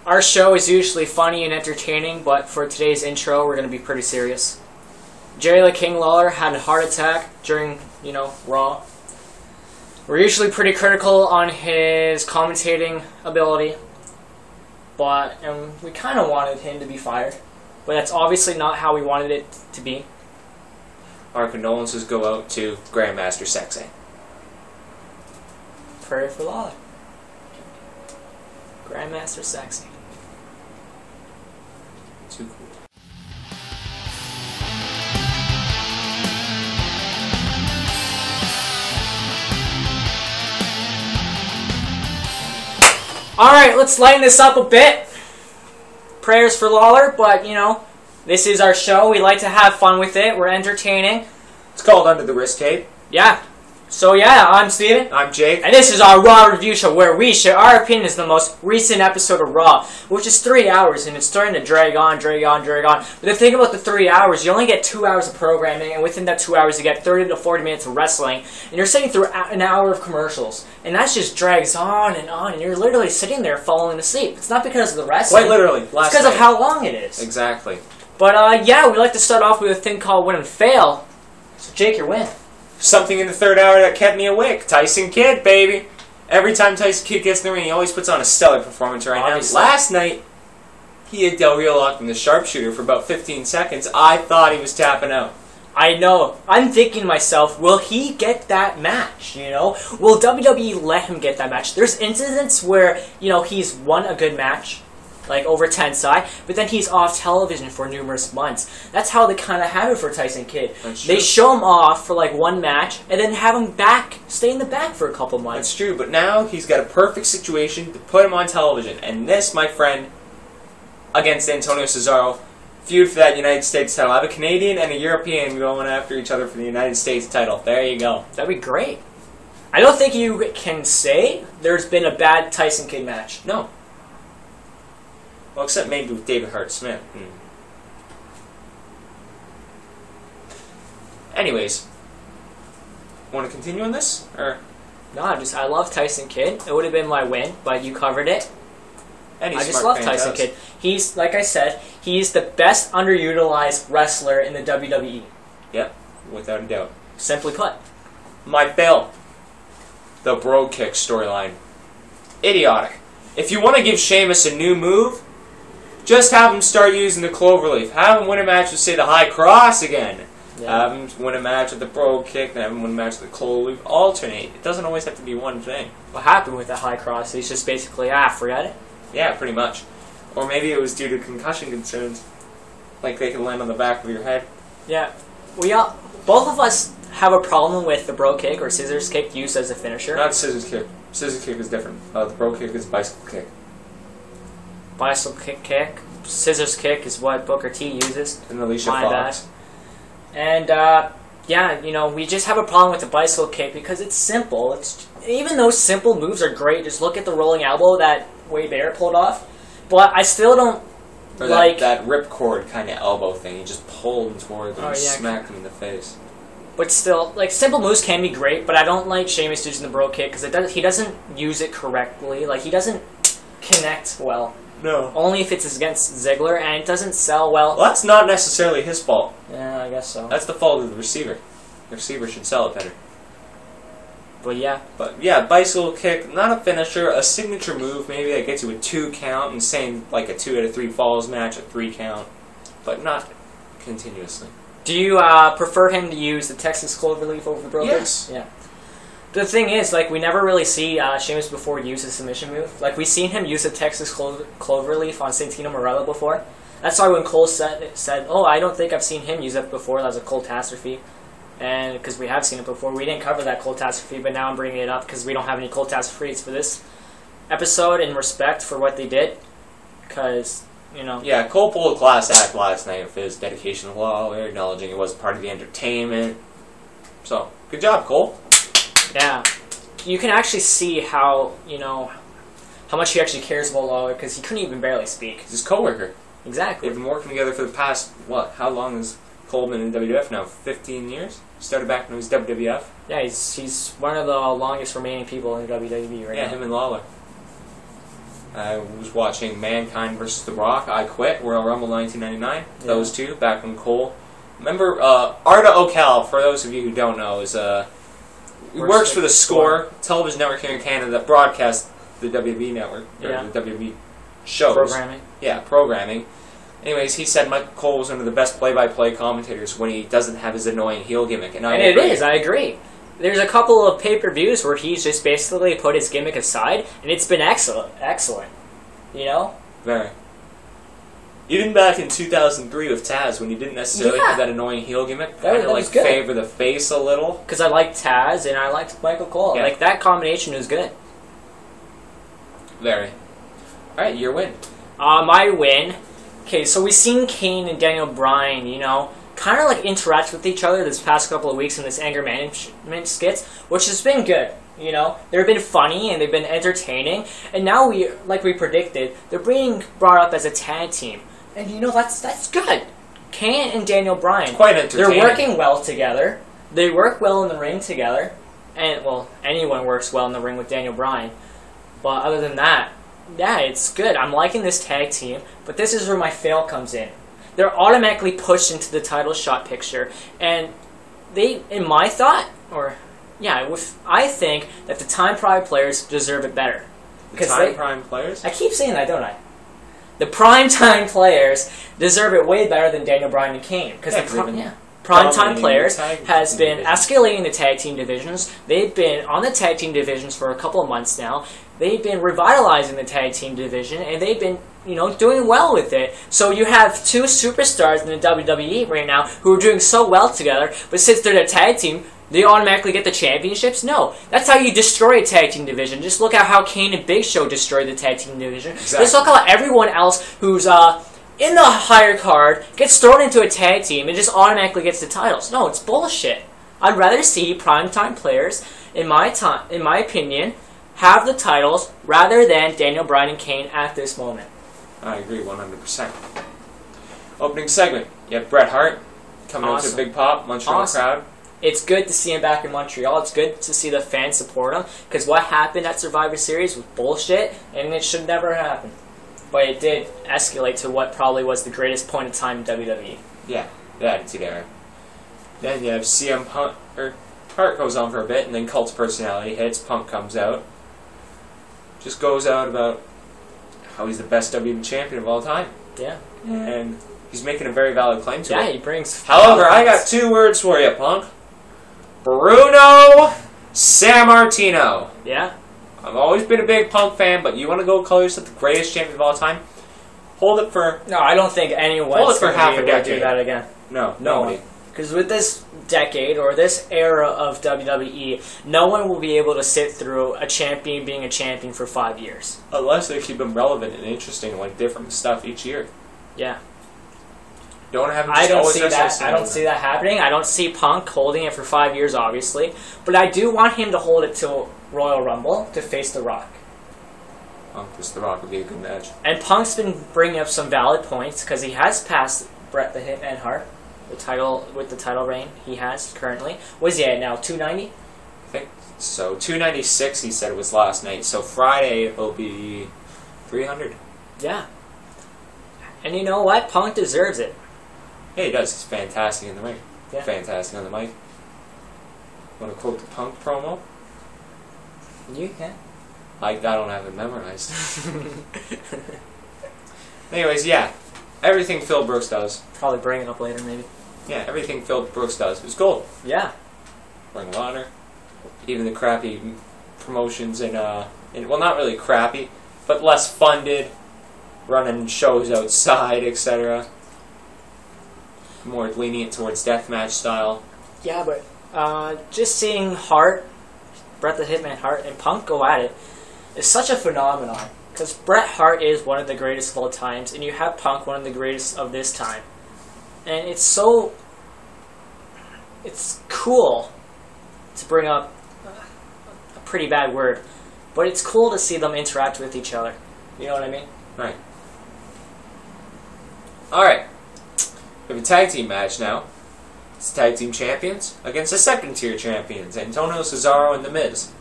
Our show is usually funny and entertaining, but for today's intro, we're going to be pretty serious. Jerry the King Lawler had a heart attack during, Raw. We're usually pretty critical on his commentating ability, but we kind of wanted him to be fired. But that's obviously not how we wanted it to be. Our condolences go out to Grandmaster Sexay. Prayer for Lawler. Grandmaster Sexy. Too cool. Alright, let's lighten this up a bit. Prayers for Lawler, but, this is our show. We like to have fun with it. We're entertaining. It's called Under the Wrist Tape. Yeah. So I'm Steven. I'm Jake. And this is our Raw review show where we share our opinions on the most recent episode of Raw, which is 3 hours, and it's starting to drag on. But the thing about the 3 hours, you only get 2 hours of programming, and within that 2 hours you get 30 to 40 minutes of wrestling, and you're sitting through an hour of commercials. And that just drags on, and you're literally sitting there falling asleep. It's not because of the wrestling. Quite literally. It's because of how long it is. Exactly. But, we like to start off with a thing called Win and Fail. So, Jake, your win. Something in the third hour that kept me awake. Tyson Kidd, baby. Every time Tyson Kidd gets in the ring, he always puts on a stellar performance right now. Last night, he had Del Rio locked in the sharpshooter for about 15 seconds. I thought he was tapping out. I know. I'm thinking to myself, will he get that match, Will WWE let him get that match? There's incidents where, he's won a good match, like over Tensai, but then he's off television for numerous months. That's how they kind of have it for Tyson Kidd. They show him off for like one match, and then have him stay in the back for a couple months. That's true, but now he's got a perfect situation to put him on television. And this, my friend, against Antonio Cesaro, feud for that United States title. I have a Canadian and a European going after each other for the United States title. There you go. That'd be great. I don't think you can say there's been a bad Tyson Kidd match. No. Well, except maybe with David Hart Smith. Anyways, want to continue on this, or? No, I love Tyson Kidd. It would have been my win, but you covered it. I just love Tyson Kidd. He's, like I said, he's the best underutilized wrestler in the WWE. Yep, without a doubt. Simply put. My fail. The Bro Kick storyline. Idiotic. If you want to give Sheamus a new move, just have him start using the cloverleaf. Have him win a match with, say, the High Cross again. Yeah. Have him win a match with the Bro Kick, then have him win a match with the cloverleaf. Alternate. It doesn't always have to be one thing. What happened with the High Cross? He's just basically, forget it. Yeah, pretty much. Or maybe it was due to concussion concerns. Like they can land on the back of your head. Yeah. Both of us have a problem with the Bro Kick or Scissors Kick used as a finisher. Not Scissors Kick. Scissors Kick is different. The Bro Kick is Bicycle Kick. Bicycle kick. Scissors Kick is what Booker T uses. And Alicia Fox. And, we just have a problem with the Bicycle Kick because it's simple. Even those simple moves are great. Just look at the rolling elbow that Wade Barrett pulled off. But I still don't like that ripcord kind of elbow thing. You just pulled him towards him and smacked him in the face. But still, simple moves can be great, but I don't like Sheamus using the Bro Kick because he doesn't use it correctly. He doesn't connect well. No. Only if it's against Ziggler, and it doesn't sell well. Well, that's not necessarily his fault. Yeah, I guess so. That's the fault of the receiver. The receiver should sell it better. But Bicycle Kick, not a finisher, a signature move maybe that gets you a 2 count, and saying like a 2 out of 3 falls match, a 3 count, but not continuously. Do you prefer him to use the Texas Cloverleaf over the Bro Kick? Yes. Yeah. The thing is, we never really see Sheamus before use a submission move. We've seen him use a Texas Cloverleaf on Santino Marella before. That's why when Cole said, oh, I don't think I've seen him use it before, that was a Cole-tastrophe. And because we have seen it before, we didn't cover that Cole-tastrophe, but now I'm bringing it up because we don't have any Cole-tastrophes for this episode in respect for what they did. Because, Yeah, Cole pulled a class act last night for his dedication to Lawler, acknowledging it wasn't part of the entertainment. So, good job, Cole. Yeah. You can actually see how, how much he actually cares about Lawler because he couldn't even barely speak. He's his co-worker. Exactly. They've been working together for the past, how long has Cole been in WWF now? 15 years? Started back when he was WWF? Yeah, he's one of the longest remaining people in WWE right now. Yeah, him and Lawler. I was watching Mankind versus The Rock. I Quit, Royal Rumble 1999. Yeah. Those two, back when Cole. Remember, Arda Ocal, for those of you who don't know, is he works for the Score television network here in Canada that broadcasts the WWE network, or the WWE shows. Programming. Yeah, programming. Anyways, he said Michael Cole was one of the best play-by-play commentators when he doesn't have his annoying heel gimmick, and I agree. There's a couple of pay-per-views where he's just basically put his gimmick aside, and it's been excellent. You know? Very. Even back in 2003 with Taz, when he didn't necessarily have that annoying heel gimmick, kind of like favor the face a little. Because I liked Taz and I liked Michael Cole. Yeah. Like, that combination was good. Very. Alright, your win. My win. Okay, so we've seen Kane and Daniel Bryan, you know, kind of like interact with each other this past couple of weeks in this anger management skits, which has been good. You know, they've been funny and they've been entertaining, and now like we predicted, they're being brought up as a tag team. And you know, that's good. Kane and Daniel Bryan, quite entertaining. They're working well together. They work well in the ring together. And, well, anyone works well in the ring with Daniel Bryan. But other than that, yeah, it's good. I'm liking this tag team. But this is where my fail comes in. They're automatically pushed into the title shot picture. And they, in my thought, I think that the Time Prime players deserve it better. The Time Prime players? I keep saying that, don't I? The Primetime players deserve it way better than Daniel Bryan and Kane. Because Primetime players has been escalating the tag team divisions. They've been on the tag team divisions for a couple of months now. They've been revitalizing the tag team division, and they've been, you know, doing well with it. So you have two superstars in the WWE right now who are doing so well together, but since they're the tag team, they automatically get the championships? No. That's how you destroy a tag team division. Just look at how Kane and Big Show destroyed the tag team division. Exactly. Just look how everyone else who's in the higher card gets thrown into a tag team and just automatically gets the titles. No, it's bullshit. I'd rather see primetime players, in my opinion, have the titles rather than Daniel Bryan and Kane at this moment. I agree 100%. Opening segment. You have Bret Hart coming out to a big pop, Montreal crowd. It's good to see him back in Montreal. It's good to see the fans support him. Because what happened at Survivor Series was bullshit, and it should never happen. But it did escalate to what probably was the greatest point in time in WWE. Yeah, the Attitude Era. Then you have CM Punk, or Hart goes on for a bit, and then Cult's personality hits. Punk comes out. Just goes out about how he's the best WWE champion of all time. Yeah. And he's making a very valid claim to it. Yeah, he brings... However, I got two words for you, Punk. Bruno Sammartino. Yeah. I've always been a big Punk fan, but you want to go call yourself the greatest champion of all time? Hold it for... No, I don't think anyone's going to be able to do that again. No, nobody. Because with this decade, or this era of WWE, no one will be able to sit through a champion being a champion for 5 years. Unless they keep them relevant and interesting, like different stuff each year. Yeah. Don't have I don't see that. I don't see that happening. I don't see Punk holding it for 5 years, obviously, but I do want him to hold it till Royal Rumble to face The Rock. Punk versus The Rock would be a good match. And Punk's been bringing up some valid points because he has passed Bret the Hitman Hart, the title reign he has currently. What is he at now? 290? I think so. 296. He said it was last night. So Friday it will be 300. Yeah. And you know what? Punk deserves it. Yeah, he does. He's fantastic in the ring. Yeah. Fantastic on the mic. Want to quote the Punk promo? You can. I don't have it memorized. Anyways, yeah. Everything Phil Brooks does. Probably bring it up later, maybe. Yeah, everything Phil Brooks does is gold. Yeah. Ring of Honor. Even the crappy promotions well, not really crappy, but less funded, running shows outside, etc. More lenient towards deathmatch style. Yeah, but just seeing Hart, Bret the Hitman Hart, and Punk go at it is such a phenomenon. Because Bret Hart is one of the greatest of all times, and you have Punk, one of the greatest of this time. And it's so... It's cool to bring up a pretty bad word, but it's cool to see them interact with each other. You know what I mean? Right. Alright. We have a tag team match now. It's tag team champions against the second tier champions, Antonio Cesaro and The Miz.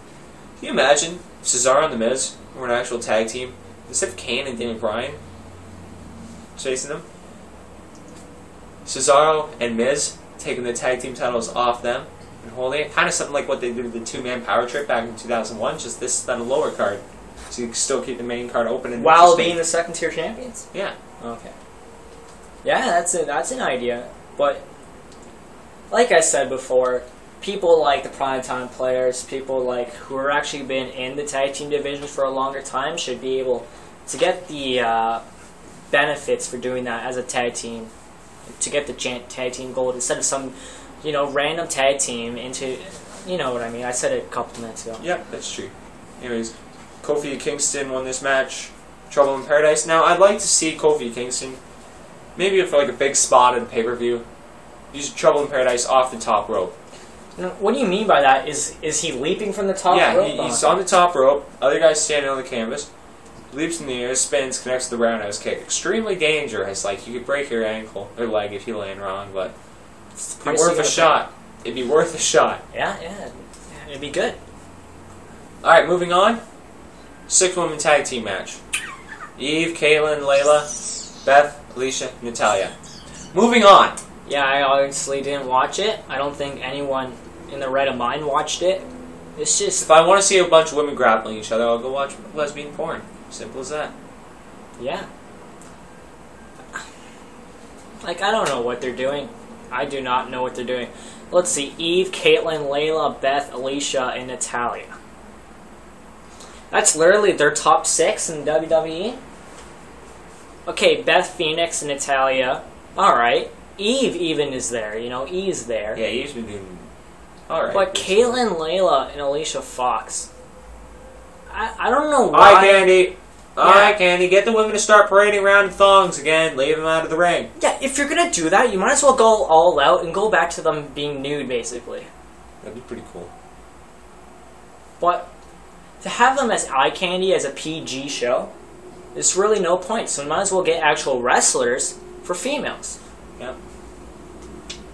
Can you imagine if Cesaro and The Miz were an actual tag team Instead of Kane and Daniel Bryan chasing them, Cesaro and Miz taking the tag team titles off them and holding it. Kind of something like what they did with the two-man power trip back in 2001, just this is on a lower card. So you can still keep the main card open. And while being the second-tier champions? Yeah. Okay. Yeah, that's an idea. But, like I said before, people like the primetime players, people like who are actually been in the tag team division for a longer time should be able to get the benefits for doing that as a tag team, to get the tag team gold instead of some, random tag team into, you know what I mean. I said it a couple minutes ago. Yep, that's true. Anyways, Kofi Kingston won this match. Trouble in Paradise. Now, I'd like to see Kofi Kingston, maybe for like a big spot in the pay-per-view, use Trouble in Paradise off the top rope. Now, what do you mean by that? Is he leaping from the top rope? Yeah, he's on the top rope. Other guy's standing on the canvas. Leaps in the air, spins, connects to the roundhouse kick. Extremely dangerous. Like, you could break your ankle or leg if you land wrong, but it'd be worth a shot. It'd be worth a shot. Yeah, it'd be good. Alright, moving on. 6-woman tag team match. Eve, Kaitlyn, Layla, Beth, Alicia, Natalya. Moving on. Yeah, I honestly didn't watch it. I don't think anyone in the right of mind watched it. It's just... If I want to see a bunch of women grappling each other, I'll go watch lesbian porn. Simple as that. Yeah. Like, I don't know what they're doing. I do not know what they're doing. Let's see. Eve, Kaitlyn, Layla, Beth, Alicia, and Natalya. That's literally their top 6 in WWE. Okay, Beth Phoenix and Natalya. Alright. Eve even is there. Eve's there. Yeah, Eve's been doing alright. But Kaitlyn, Layla, and Alicia Fox. I don't know why. Eye candy. Eye candy. Get the women to start parading around in thongs again. Leave them out of the ring. Yeah, if you're going to do that, you might as well go all out and go back to them being nude, basically. That'd be pretty cool. But to have them as eye candy as a PG show, there's really no point. So we might as well get actual wrestlers for females. Yeah.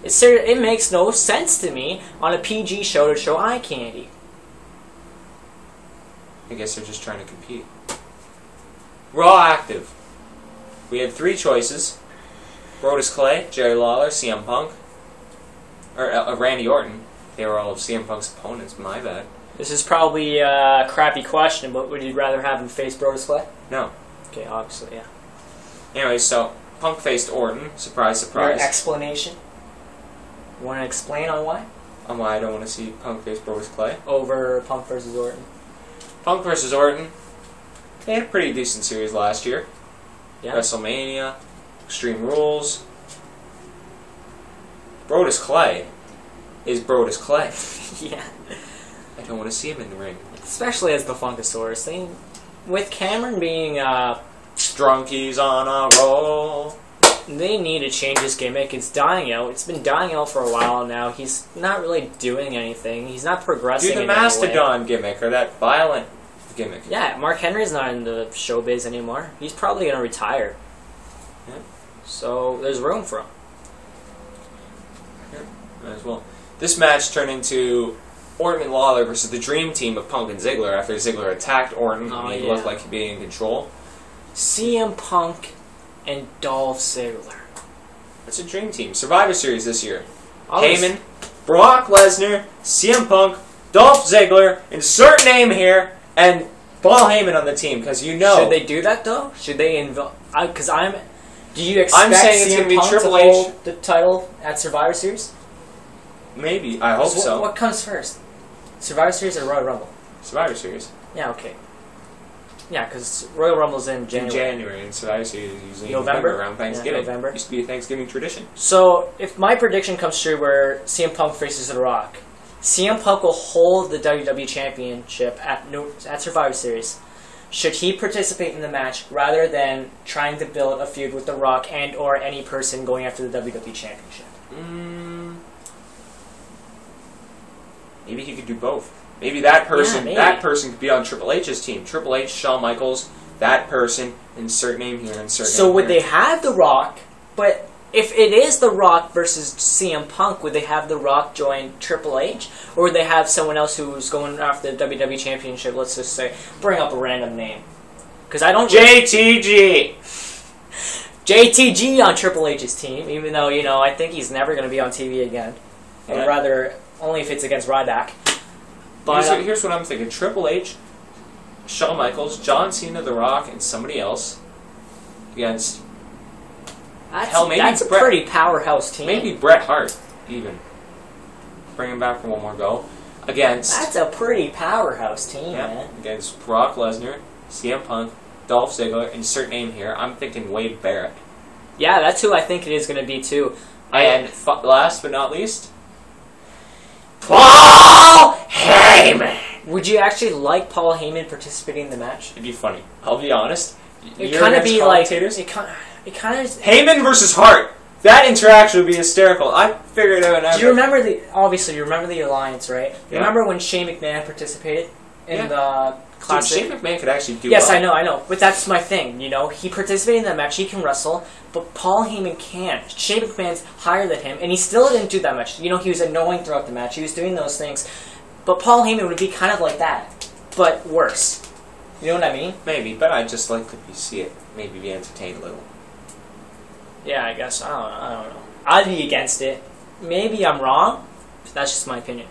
It makes no sense to me on a PG show to show eye candy. I guess they're just trying to compete. Raw active. We had 3 choices. Brodus Clay, Jerry Lawler, CM Punk. Or Randy Orton. They were all of CM Punk's opponents, my bad. This is probably a crappy question, but would you rather have him face Brodus Clay? No. Okay, obviously, yeah. Anyway, so Punk faced Orton. Surprise, surprise. Your explanation? You want to explain on why? On why I don't want to see Punk face Brodus Clay? Over Punk versus Orton. Punk versus Orton. They had a pretty decent series last year. Yeah. WrestleMania, Extreme Rules. Brodus Clay is Brodus Clay. Yeah. I don't want to see him in the ring. Especially as the Funkasaurus. With Cameron being Drunkies on a roll. They need to change his gimmick. It's dying out. It's been dying out for a while now. He's not really doing anything. He's not progressing. Do the in any way. Mastodon gimmick or that violent gimmick. Yeah, Mark Henry's not in the showbiz anymore. He's probably going to retire. Yeah. So there's room for him. Yeah, might as well. This match turned into Orton and Lawler versus the Dream Team of Punk and Ziggler after Ziggler attacked Orton and he looked like he'd be in control. CM Punk and Dolph Ziggler. That's a Dream Team. Survivor Series this year. Obviously. Heyman, Brock Lesnar, CM Punk, Dolph Ziggler, insert name here, and Paul Heyman on the team, because you know... Should they do that, though? Should they involve... Because do you expect I'm saying it's CM going to be Punk Triple to H. hold the title at Survivor Series? Maybe. I hope so. What comes first? Survivor Series or Royal Rumble? Survivor Series. Yeah, okay. Yeah, because Royal Rumble's in January. In January, and Survivor Series is usually November? around Thanksgiving. Yeah, November. Used to be a Thanksgiving tradition. So, if my prediction comes true where CM Punk faces The Rock, CM Punk will hold the WWE Championship at Survivor Series. Should he participate in the match rather than trying to build a feud with The Rock and or any person going after the WWE Championship? Maybe he could do both. Maybe that person, maybe. that person could be on Triple H's team. Triple H, Shawn Michaels, that person, insert name here, insert name So would here. they have The Rock, but if it is The Rock versus CM Punk, would they have The Rock join Triple H? Or would they have someone else who's going after the WWE Championship, let's just say, bring up a random name? Because I don't... JTG! JTG on Triple H's team, even though, you know, I think he's never going to be on TV again. Or rather, only if it's against Ryback. But here's what I'm thinking. Triple H, Shawn Michaels, John Cena, The Rock, and somebody else against... That's a pretty powerhouse team. Maybe Bret Hart, even. Bring him back for one more go. Against... That's a pretty powerhouse team, man. Against Brock Lesnar, CM Punk, Dolph Ziggler, insert name here. I'm thinking Wade Barrett. Yeah, that's who I think it is going to be, too. And last but not least... Paul Heyman! Would you actually like Paul Heyman participating in the match? It'd be funny. I'll be honest. It'd kind of be like... It kind of... Heyman versus Hart! That interaction would be hysterical. I figured it out. Do you remember the... Obviously, you remember the Alliance, right? Yeah. Remember when Shane McMahon participated in the classic? Dude, Shane McMahon could actually do Yes, well. I know. But that's my thing, you know? He participated in that match, he can wrestle, but Paul Heyman can't. Shane McMahon's higher than him, and he still didn't do that much. You know, he was annoying throughout the match. He was doing those things. But Paul Heyman would be kind of like that, but worse. You know what I mean? Maybe, but I'd just like to see it. Maybe be entertained a little. Yeah, I guess. I don't know. I'd be against it. Maybe I'm wrong, but that's just my opinion.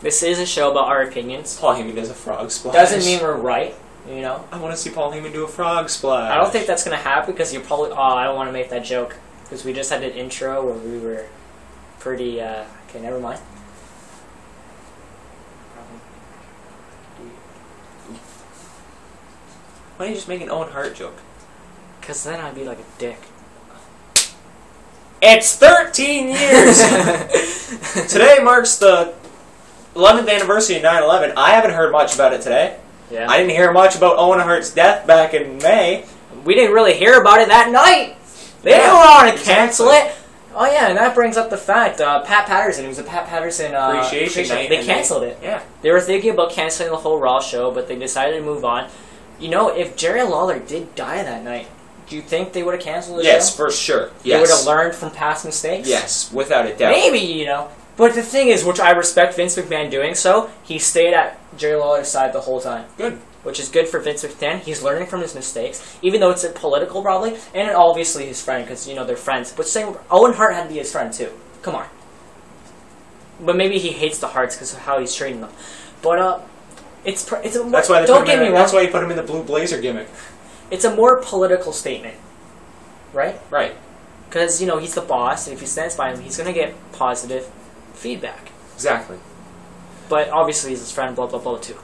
This is a show about our opinions. Paul Heyman does a frog splash. Doesn't mean we're right, you know? I want to see Paul Heyman do a frog splash. I don't think that's going to happen because you're probably... Oh, I don't want to make that joke. Because we just had an intro where we were pretty... Okay, never mind. Why don't you just make an Owen Hart joke? Because then I'd be like a dick. It's 13 years! Today marks the 11th anniversary of 9/11. I haven't heard much about it today. Yeah. I didn't hear much about Owen Hart's death back in May. We didn't really hear about it that night. They didn't want to cancel it. Oh yeah, and that brings up the fact, Pat Patterson, it was a Pat Patterson appreciation night. They canceled it. Yeah. They were thinking about canceling the whole Raw show, but they decided to move on. You know, if Jerry Lawler did die that night, do you think they would have canceled the show? Yes, for sure. Yes. They would have learned from past mistakes? Yes, without a doubt. Maybe, you know. But the thing is, which I respect Vince McMahon doing so, he stayed at Jerry Lawler's side the whole time. Good. Which is good for Vince McMahon. He's learning from his mistakes, even though it's political, probably, and obviously his friend, because, you know, they're friends. But saying Owen Hart had to be his friend, too. Come on. But maybe he hates the Harts because of how he's treating them. But, it's a that's why don't get me wrong. That's why you put him in the blue blazer gimmick. It's a more political statement. Right? Right. Because, you know, he's the boss, and if he stands by him, he's going to get positive feedback. Exactly. But obviously he's his friend, blah, blah, blah, too.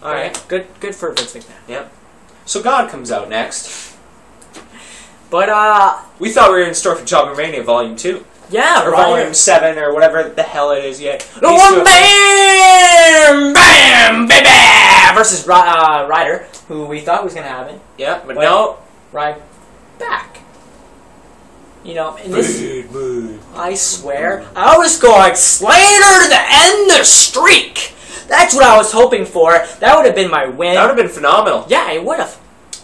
Alright. Good for Vince McMahon. Yep. So God comes out next. But, we thought we were in store for Jobber Mania Volume 2. Yeah, or Volume 7, or whatever the hell it is yet. Bam! Bam! Baby! Versus Ryder, who we thought was going to happen. Yeah, but no. Right back. You know, in this... I swear, I was going Slater to end the streak! That's what I was hoping for. That would have been my win. That would have been phenomenal. Yeah, it would have.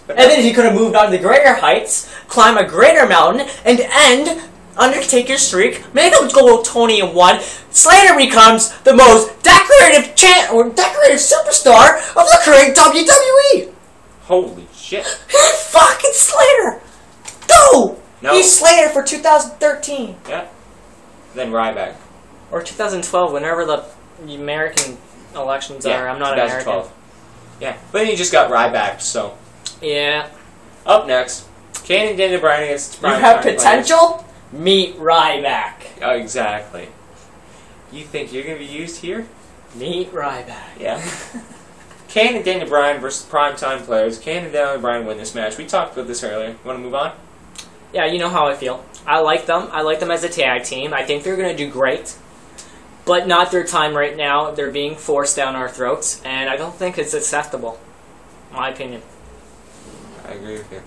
And then he could have moved on to greater heights, climb a greater mountain, and end Undertaker's streak, make him go 20-1. Slater becomes the most decorative decorative superstar of the current WWE. Holy shit! Fucking Slater. Go. No. He's Slater for 2013. Yeah. Then Ryback. Or 2012, whenever the American elections are. I'm not 2012. American. Yeah, but then you just got Ryback, so. Yeah. Up next, Kane and Daniel Bryan against You have potential? Meet Ryback. Oh, exactly. You think you're going to be used here? Meet Ryback. Yeah. Kane and Daniel Bryan versus primetime players. Kane and Daniel Bryan win this match. We talked about this earlier. You want to move on? Yeah, you know how I feel. I like them. I like them as a tag team. I think they're going to do great. But not their time right now. They're being forced down our throats. And I don't think it's acceptable. My opinion. I agree with you.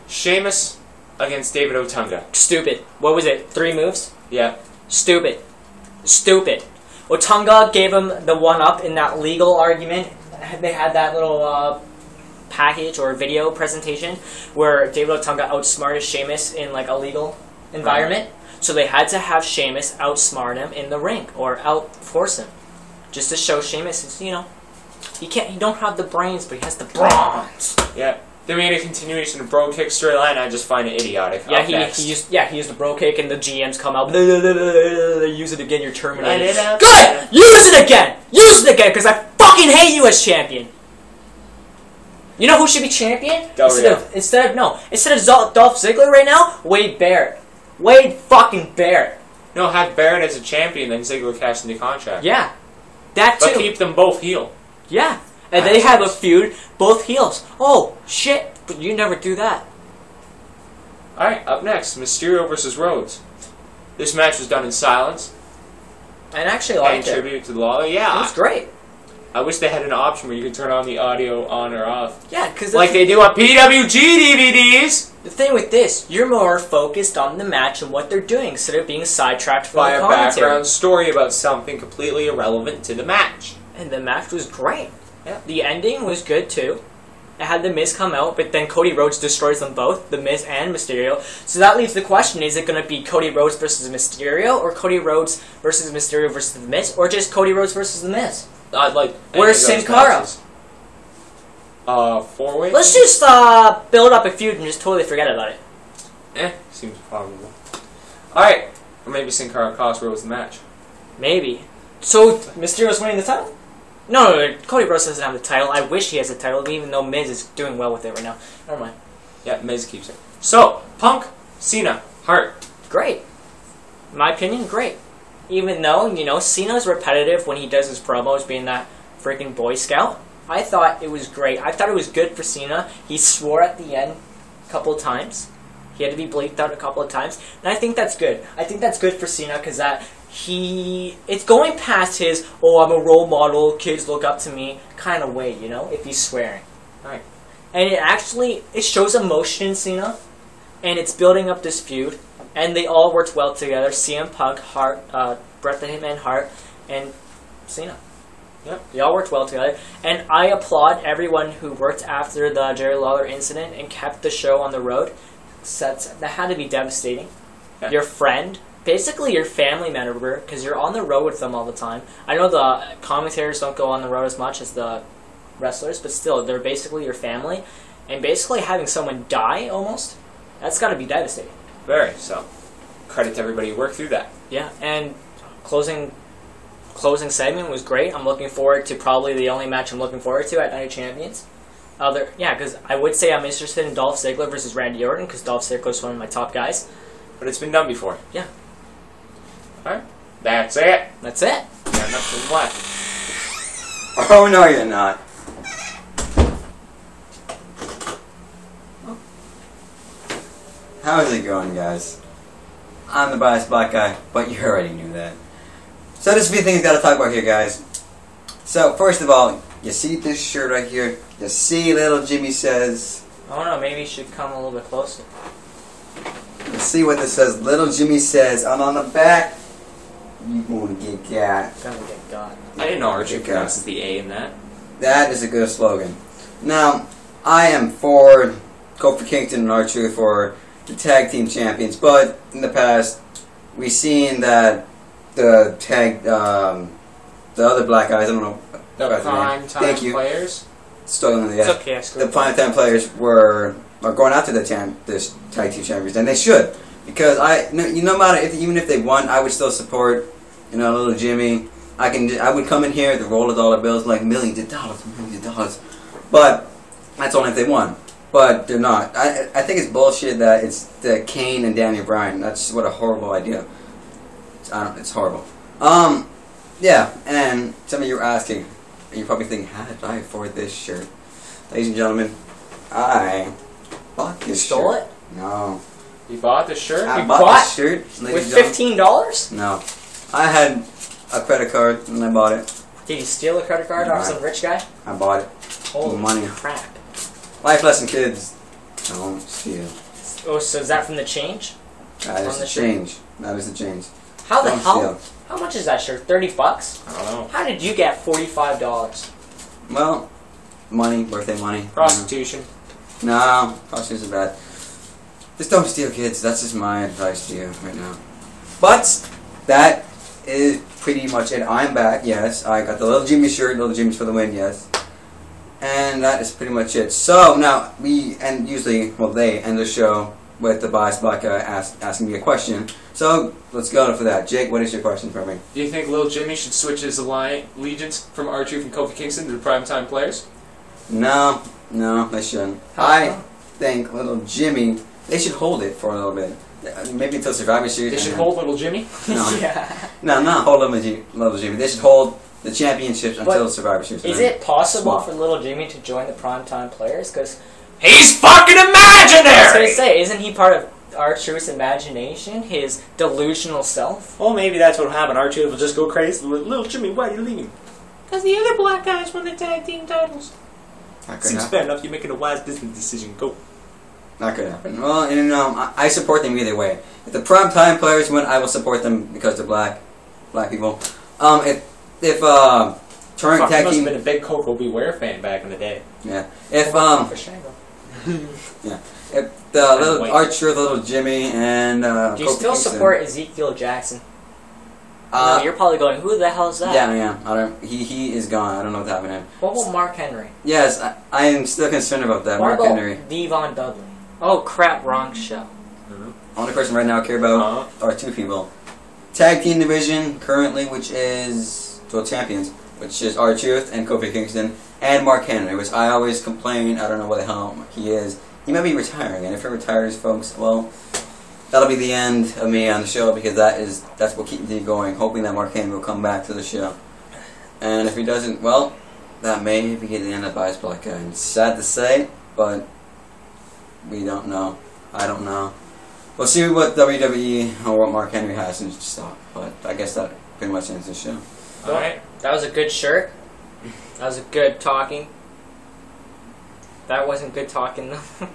Sheamus against David Otunga. Stupid. What was it? 3 moves? Yeah. Stupid. Stupid. Otunga gave him the one-up in that legal argument. They had that little package or video presentation where David Otunga outsmarted Sheamus in like a legal environment. Right. So they had to have Sheamus outsmart him in the ring or outforce him. Just to show Sheamus is, you know, He don't have the brains, but he has the bronze. Yeah. They made a continuation of bro kick storyline. I just find it idiotic. Yeah, he used the bro kick, and the GMs come out. They use it again. You're terminated. Good. Use it again. Use it again, because I fucking hate you as champion. You know who should be champion? Instead of Dolph Ziggler right now, Wade Barrett. Wade fucking Barrett. No, have Barrett as a champion, then Ziggler cash in the contract. Yeah, that too. But keep them both heel. Yeah. And they have a feud, both heels. Oh, shit. But you never do that. Alright, up next, Mysterio versus Rhodes. This match was done in silence. I actually liked it. Paying tribute to Lawler. Yeah. It was great. I wish they had an option where you could turn on the audio on or off. Yeah, because... like they do on PWG DVDs! The thing with this, you're more focused on the match and what they're doing instead of being sidetracked by a background story about something completely irrelevant to the match. And the match was great. Yeah. The ending was good too. It had The Miz come out, but then Cody Rhodes destroys them both, The Miz and Mysterio. So that leaves the question, is it going to be Cody Rhodes versus Mysterio, or Cody Rhodes versus Mysterio versus The Miz, or just Cody Rhodes versus The Miz? Where's Sin Cara? 4-way? Let's just build up a feud and just totally forget about it. Seems probable. Alright, or maybe Sin Cara cost Rhodes the match. Maybe. So Mysterio's winning the title? No, Cody Rhodes doesn't have the title. I wish he has the title, even though Miz is doing well with it right now. Never mind. Yeah, Miz keeps it. So, Punk, Cena, Hart. Great. In my opinion, great. Even though, you know, Cena's repetitive when he does his promos, being that freaking Boy Scout. I thought it was great. I thought it was good for Cena. He swore at the end a couple of times. He had to be bleeped out a couple of times. And I think that's good. I think that's good for Cena because it's going past his, oh, I'm a role model, kids look up to me kind of way, you know, if he's swearing. Right. And it shows emotion in Cena, and it's building up this feud, and they all worked well together. CM Punk, Hart, Bret the Hitman Hart, and Cena. Yep. They all worked well together, and I applaud everyone who worked after the Jerry Lawler incident and kept the show on the road. That had to be devastating. Yeah. Your friend, basically your family member, because you're on the road with them all the time. I know the commentators don't go on the road as much as the wrestlers, but still, they're basically your family. And basically having someone die, almost, that's got to be devastating. Very, so credit to everybody who worked through that. Yeah, and closing segment was great. I'm looking forward to probably the only match I'm looking forward to at Night of Champions. Because I would say I'm interested in Dolph Ziggler versus Randy Orton, because Dolph Ziggler is one of my top guys. But it's been done before. Yeah. Alright. That's it. That's it. Got nothing left. Oh, no, you're not. How's it going, guys? I'm the biased black guy, but you already knew that. So there's a few things I gotta talk about here, guys. So, first of all, you see this shirt right here? You see little Jimmy says... I don't know, maybe you should come a little bit closer. You see what this says? Little Jimmy says, I'm on the back. You gonna get got. Gonna get got. I didn't know Archie pronounces the A in that. That is a good slogan. Now, I am for Kofi Kingston and R-Truth for the tag team champions, but in the past, we've seen that the other black guys, I don't know. The prime time players? Stolen, yeah. It's okay, the prime time players are going after this tag team champions, and they should. Because no matter even if they won, I would still support, little Jimmy. I would come in here to roll $1 bills like millions of dollars. But that's only if they won. But they're not. I think it's bullshit that it's the Kane and Daniel Bryan. That's what a horrible idea. It's horrible. Yeah, and some of you are asking, and you're probably thinking, how did I afford this shirt? Ladies and gentlemen, I bought this shirt. Stole it? No. You bought the shirt? I bought this shirt. With $15? No. I had a credit card and I bought it. Did you steal a credit card off some rich guy? I bought it. Holy money. Crap. Life lesson, kids. Don't steal. Oh, so is that from the change? That is the change. That is the change. How the hell? How much is that shirt? $30? I don't know. How did you get $45? Well, money, birthday money. Prostitution. No, prostitution is bad. Just don't steal, kids. That's just my advice to you right now. But that is pretty much it. I'm back, yes. I got the Little Jimmy shirt, Little Jimmy's for the win, yes. And that is pretty much it. So, now, they end the show with the biased black guy asking me a question. So, let's go for that. Jake, what is your question for me? Do you think Lil Jimmy should switch his allegiance from R-Truth and Kofi Kingston to the primetime players? No, they shouldn't. I think Little Jimmy, they should hold it for a little bit. Maybe until Survivor Series. They should hold Little Jimmy? No. Yeah. No, not hold Little Jimmy. They should hold the championships until Survivor Series. Is it possible for Little Jimmy to join the primetime players? Because he's fucking imaginary! I was going to say, isn't he part of R-Truth's imagination? His delusional self? Well, maybe that's what'll happen. R-Truth will just go crazy. Little Jimmy, why are you leaving? Because the other black guys won the tag team titles. Seems fair enough. You're making a wise business decision. Go. That could happen. Well, I support them either way. If the primetime players win, I will support them because they're black people. If current tag must team, have been a big Coco Beware fan back in the day. yeah. If the little R-Truth, Little Jimmy, and do you still support Ezekiel Jackson? No, you're probably going, who the hell is that? Yeah. I don't. He is gone. I don't know what's happened to him. What about Mark Henry? Yes, I am still concerned about that. What Mark about Henry. Devon Dudley? Oh crap! Wrong show. Only person right now I care about are two people. Tag team division currently, which is champions, which is R-Truth and Kofi Kingston, and Mark Henry, which I always complain. I don't know what the hell he is. He might be retiring, and if he retires, folks, well, that'll be the end of me on the show because that's what keeps me going. Hoping that Mark Henry will come back to the show, and if he doesn't, well, that may be the end of Bias Black Guy. It's sad to say, but we don't know. I don't know. We'll see what WWE or what Mark Henry has in stock, but I guess that pretty much ends the show. Alright, that was a good shirt. That was a good talking. That wasn't good talking though.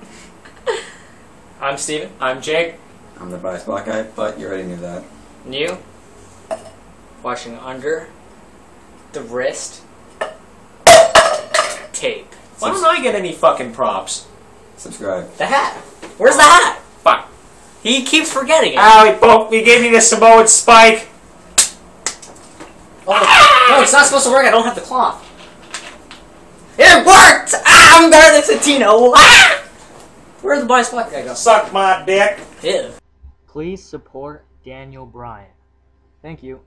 I'm Steven. I'm Jake. I'm the Bias Black Guy, but you already knew that. New. Watching Under the Wrist Tape. Why don't I get any fucking props? Subscribe. The hat. Where's the hat? Fuck. He keeps forgetting it. Ow, he poked me. He gave me the Samoan spike. Oh, no, it's not supposed to work. I don't have the cloth. It worked! Ah, I'm better than Santino. Ah! Where'd the Bias Black Guy go? Suck my dick. Ew. Please support Daniel Bryan. Thank you.